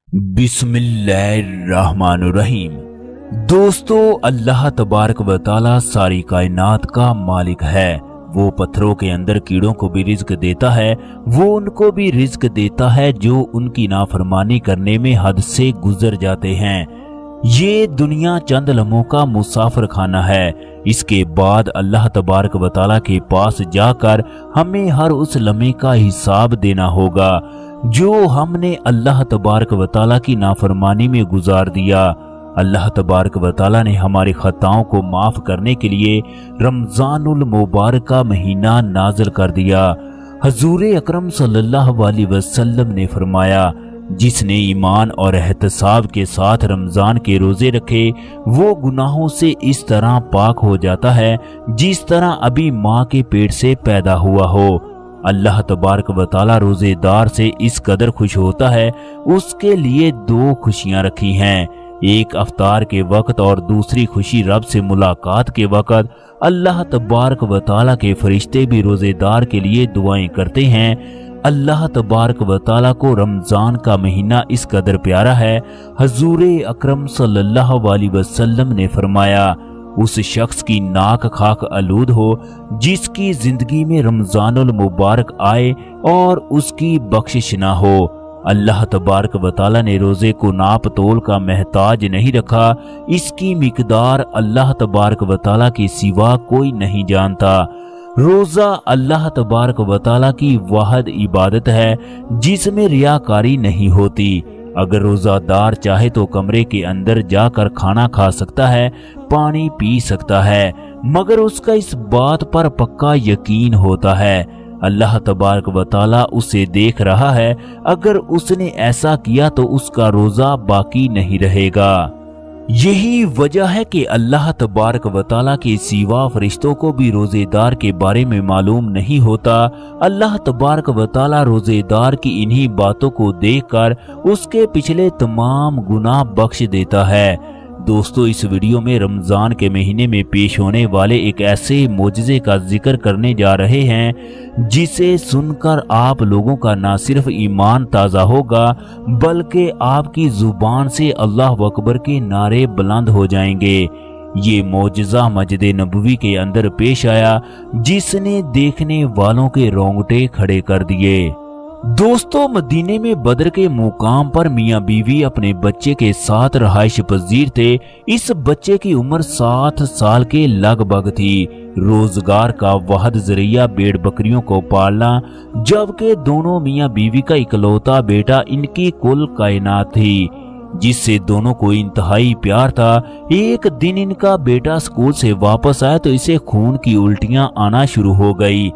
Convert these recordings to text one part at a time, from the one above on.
बिस्मिल्लाहिर्रहमानुर्रहीम। दोस्तों, अल्लाह तबारक व तआला सारी कायनात का मालिक है। वो पत्थरों के अंदर कीड़ों को भी रिज्क देता है, वो उनको भी रिज्क देता है जो उनकी नाफरमानी करने में हद से गुजर जाते हैं। ये दुनिया चंद लम्हों का मुसाफिर खाना है। इसके बाद अल्लाह तबारक व तआला के पास जाकर हमें हर उस लम्हे का हिसाब देना होगा जो हमने अल्लाह तबारक व तआला की नाफरमानी में गुजार दिया। अल्लाह तबारक व तआला ने हमारी खताओं को माफ करने के लिए रमजानुल मुबारक का महीना नाज़िल कर दिया। हजूर अकरम सल्लल्लाहु अलैहि वसल्लम ने फरमाया, जिसने ईमान और एहतसाब के साथ रमजान के रोजे रखे वो गुनाहों से इस तरह पाक हो जाता है जिस तरह अभी माँ के पेट से पैदा हुआ हो। अल्लाह तबारक व तआला रोजेदार से इस कदर खुश होता है, उसके लिए दो खुशियां रखी हैं, एक अफ्तार के वक्त और दूसरी खुशी रब से मुलाकात के वक्त। अल्लाह तबारक व तआला के फरिश्ते भी रोजेदार के लिए दुआएं करते हैं। अल्लाह तबारक व तआला को रमजान का महीना इस कदर प्यारा है, हजूर अकरम सल्लल्लाहु अलैहि वसल्लम ने फरमाया, उस शख्स की नाक खाक आलूद हो जिसकी जिंदगी में रमजानुल मुबारक आए और उसकी बख्शिश ना हो। अल्लाह तबारक व तआला ने रोजे को नाप तोल का महताज नहीं रखा, इसकी मिकदार अल्लाह तबारक व तआला के सिवा कोई नहीं जानता। रोजा अल्लाह तबारक व तआला की वाहिद इबादत है जिसमें रियाकारी नहीं होती। अगर रोजादार चाहे तो कमरे के अंदर जाकर खाना खा सकता है, पानी पी सकता है, मगर उसका इस बात पर पक्का यकीन होता है अल्लाह तबारक व तआला उसे देख रहा है। अगर उसने ऐसा किया तो उसका रोजा बाकी नहीं रहेगा। यही वजह है कि अल्लाह तबारक व तआला के सिवा फरिश्तों को भी रोजेदार के बारे में मालूम नहीं होता। अल्लाह तबारक व तआला रोजेदार की इन्हीं बातों को देखकर उसके पिछले तमाम गुनाह बख्श देता है। दोस्तों, इस वीडियो में रमजान के महीने में पेश होने वाले एक ऐसे मोजज़े का जिक्र करने जा रहे हैं जिसे सुनकर आप लोगों का ना सिर्फ ईमान ताज़ा होगा बल्कि आपकी जुबान से अल्लाह अकबर के नारे बुलंद हो जाएंगे। ये मोजज़ा मस्जिद नबवी के अंदर पेश आया जिसने देखने वालों के रोंगटे खड़े कर दिए। दोस्तों, मदीने में बद्र के मुकाम पर मियाँ बीवी अपने बच्चे के साथ रहाइश पजीर थे। इस बच्चे की उम्र 7 साल के लगभग थी। रोजगार का वाहिद जरिया भेड़ बकरियों को पालना, जबकि दोनों मियाँ बीवी का इकलौता बेटा इनकी कुल कायनात थी जिससे दोनों को इंतहाई प्यार था। एक दिन इनका बेटा स्कूल से वापस आया तो इसे खून की उल्टियां आना शुरू हो गई।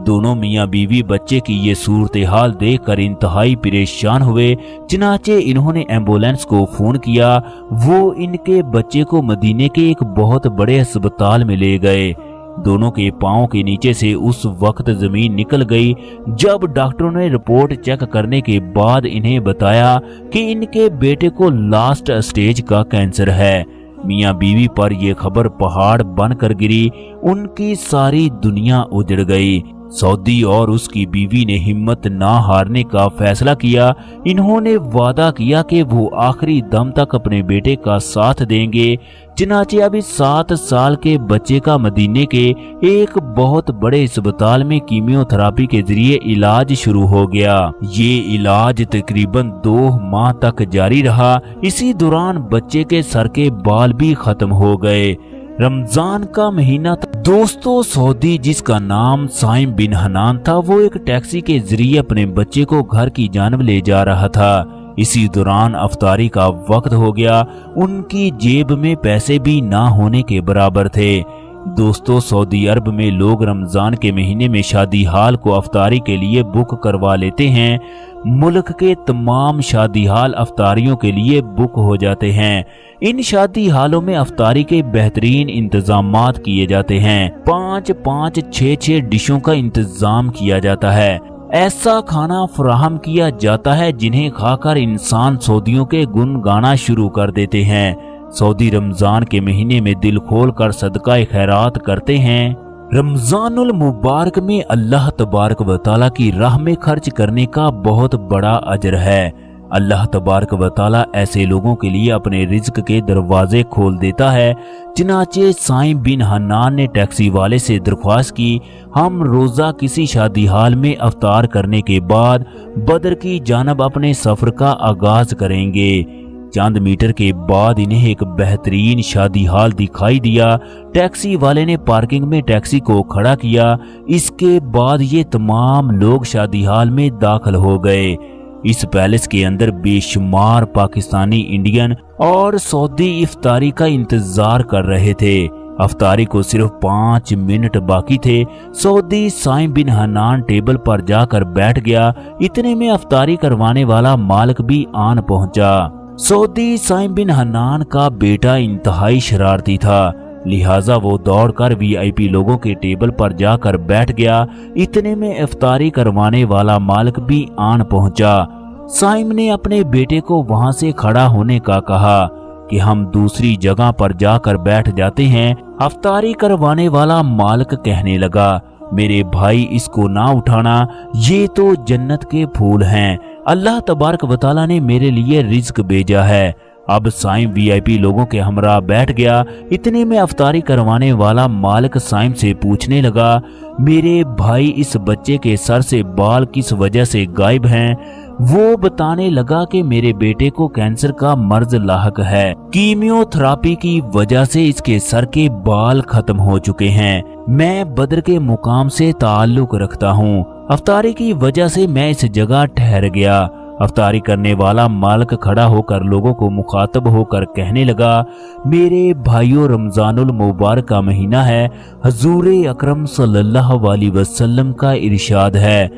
दोनों मियाँ बीवी बच्चे की ये सूरत हाल देखकर इंतहाई परेशान हुए, चनाचे इन्होंने एम्बुलेंस को फोन किया। वो इनके बच्चे को मदीने के एक बहुत बड़े अस्पताल में ले गए। दोनों के पांव के नीचे से उस वक्त जमीन निकल गई जब डॉक्टरों ने रिपोर्ट चेक करने के बाद इन्हें बताया कि इनके बेटे को लास्ट स्टेज का कैंसर है। मियाँ बीवी पर यह खबर पहाड़ बनकर गिरी, उनकी सारी दुनिया उजड़ गई। सऊदी और उसकी बीवी ने हिम्मत ना हारने का फैसला किया। इन्होंने वादा किया कि वो आखिरी दम तक अपने बेटे का साथ देंगे। चनाचे अभी 7 साल के बच्चे का मदीने के एक बहुत बड़े अस्पताल में कीमियोथेरेपी के जरिए इलाज शुरू हो गया। ये इलाज तकरीबन 2 माह तक जारी रहा। इसी दौरान बच्चे के सर के बाल भी खत्म हो गए। रमजान का महीना था। दोस्तों, सऊदी जिसका नाम साइम बिन हनान था, वो एक टैक्सी के जरिए अपने बच्चे को घर की जानब ले जा रहा था। इसी दौरान अफ्तारी का वक्त हो गया। उनकी जेब में पैसे भी ना होने के बराबर थे। दोस्तों, सऊदी अरब में लोग रमजान के महीने में शादी हाल को अफ्तारी के लिए बुक करवा लेते हैं। मुल्क के तमाम शादी हाल अफ्तारियों के लिए बुक हो जाते हैं। इन शादी हालों में अफ्तारी के बेहतरीन इंतजामात किए जाते हैं। 5-5, 6-6 डिशों का इंतजाम किया जाता है। ऐसा खाना फराहम किया जाता है जिन्हें खाकर इंसान सऊदियों के गुण गाना शुरू कर देते हैं। सऊदी रमजान के महीने में दिल खोल कर सदका खैरात करते हैं। रमजानुल मुबारक में अल्लाह तबारक व तआला की राह में खर्च करने का बहुत बड़ा अजर है। अल्लाह तबारक व तआला ऐसे लोगों के लिए अपने रिज्क के दरवाजे खोल देता है। चनाचे साइम बिन हन्नान ने टैक्सी वाले से दरख्वास्त की, हम रोज़ा किसी शादी हाल में अफ्तार करने के बाद बदर की जानब अपने सफ़र का आगाज़ करेंगे। चंद मीटर के बाद इन्हें एक बेहतरीन शादी हाल दिखाई दिया। टैक्सी वाले ने पार्किंग में टैक्सी को खड़ा किया। इसके बाद ये तमाम लोग शादी हाल में दाखिल हो गए। इस पैलेस के अंदर बेशुमार पाकिस्तानी, इंडियन और सऊदी इफ्तारी का इंतजार कर रहे थे। अफ्तारी को सिर्फ 5 मिनट बाकी थे। सऊदी साइम बिन हन्नान टेबल पर जाकर बैठ गया। इतने में अफ्तारी करवाने वाला मालिक भी आन पहुंचा। सऊदी साइम बिन हन्नान का बेटा इंतहाई शरारती था, लिहाजा वो दौड़कर वीआईपी लोगों के टेबल पर जाकर बैठ गया। इतने में इफ्तारी करवाने वाला मालिक भी आन पहुंचा। साइम ने अपने बेटे को वहां से खड़ा होने का कहा कि हम दूसरी जगह पर जाकर बैठ जाते हैं। इफ्तारी करवाने वाला मालिक कहने लगा, मेरे भाई इसको ना उठाना, ये तो जन्नत के फूल हैं। अल्लाह तबारक व तआला ने मेरे लिए रिज्क भेजा है। अब साइम वीआईपी लोगों के हमरा बैठ गया। इतने में अफ्तारी करवाने वाला मालिक साइम से पूछने लगा, मेरे भाई इस बच्चे के सर से बाल किस वजह से गायब हैं? वो बताने लगा कि मेरे बेटे को कैंसर का मर्ज लाहक है। कीमियोथेरेपी की वजह से इसके सर के बाल खत्म हो चुके हैं। मैं बदर के मुकाम से ताल्लुक रखता हूँ। अफ्तारी की वजह से मैं इस जगह ठहर गया। अफ्तारी करने वाला मालिक खड़ा होकर लोगों को मुखातब होकर कहने लगा, मेरे भाइयों, रमजानुल मुबारक का महीना है। हजूर अकरम सल्लल्लाहु अलैहि वसल्लम का इरशाद है,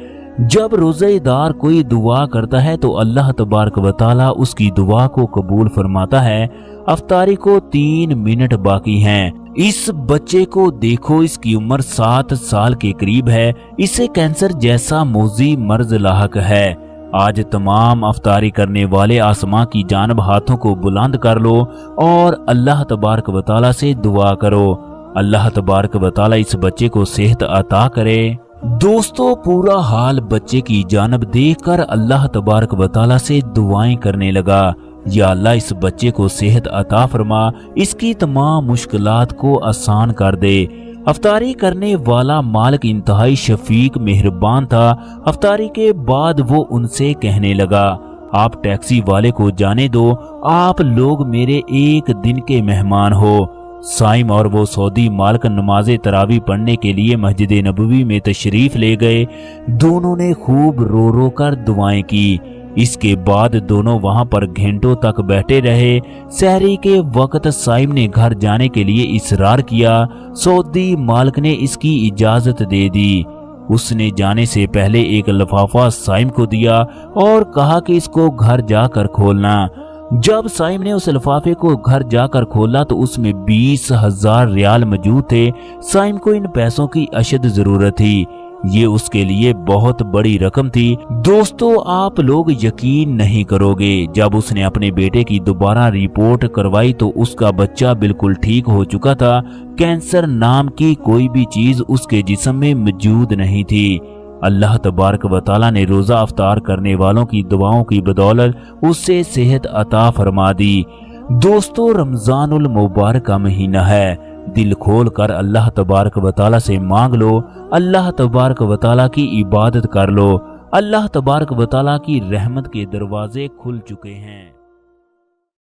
जब रोजेदार कोई दुआ करता है तो अल्लाह तबारक व तआला उसकी दुआ को कबूल फरमाता है। अफ्तारी को 3 मिनट बाकी हैं। इस बच्चे को देखो, इसकी उम्र 7 साल के करीब है। इसे कैंसर जैसा मोजी मर्ज लाहक है। आज तमाम अफ्तारी करने वाले आसमां की जानब हाथों को बुलंद कर लो और अल्लाह तबारक व तआला से दुआ करो। अल्लाह तबारक व तआला इस बच्चे को सेहत अता करे। दोस्तों, पूरा हाल बच्चे की जानब देखकर अल्लाह तबारक व तआला से दुआएं करने लगा, या अल्लाह इस बच्चे को सेहत अता फरमा, इसकी तमाम मुश्किलात को आसान कर दे। अफ्तारी करने वाला मालिक इंतहाई शफीक मेहरबान था। अफ्तारी के बाद वो उनसे कहने लगा, आप टैक्सी वाले को जाने दो, आप लोग मेरे एक दिन के मेहमान हो। साइम और वो सऊदी मालिक नमाज तरावी पढ़ने के लिए मस्जिद नबवी में तशरीफ ले गए। दोनों ने खूब रो रो कर दुआएं की। इसके बाद दोनों वहां पर घंटों तक बैठे रहे। सहरी के वक्त साइम ने घर जाने के लिए इसरार किया। सऊदी मालिक ने इसकी इजाजत दे दी। उसने जाने से पहले एक लिफाफा साइम को दिया और कहा कि इसको घर जाकर खोलना। जब साइम ने उस लिफाफे को घर जाकर खोला तो उसमें 20,000 रियाल मौजूद थे। साइम को इन पैसों की अशद जरूरत थी। ये उसके लिए बहुत बड़ी रकम थी। दोस्तों, आप लोग यकीन नहीं करोगे, जब उसने अपने बेटे की दोबारा रिपोर्ट करवाई तो उसका बच्चा बिल्कुल ठीक हो चुका था। कैंसर नाम की कोई भी चीज उसके जिस्म में मौजूद नहीं थी। अल्लाह तबारक व तआला ने रोजा अफ्तार करने वालों की दुआओं की बदौलत उससे सेहत अता फरमा दी। दोस्तों, रमजानुल मुबारक का महीना है। दिल खोल कर अल्लाह तबारक व तआला से मांग लो। अल्लाह तबारक व तआला की इबादत कर लो। अल्लाह तबारक व तआला की रहमत के दरवाजे खुल चुके हैं।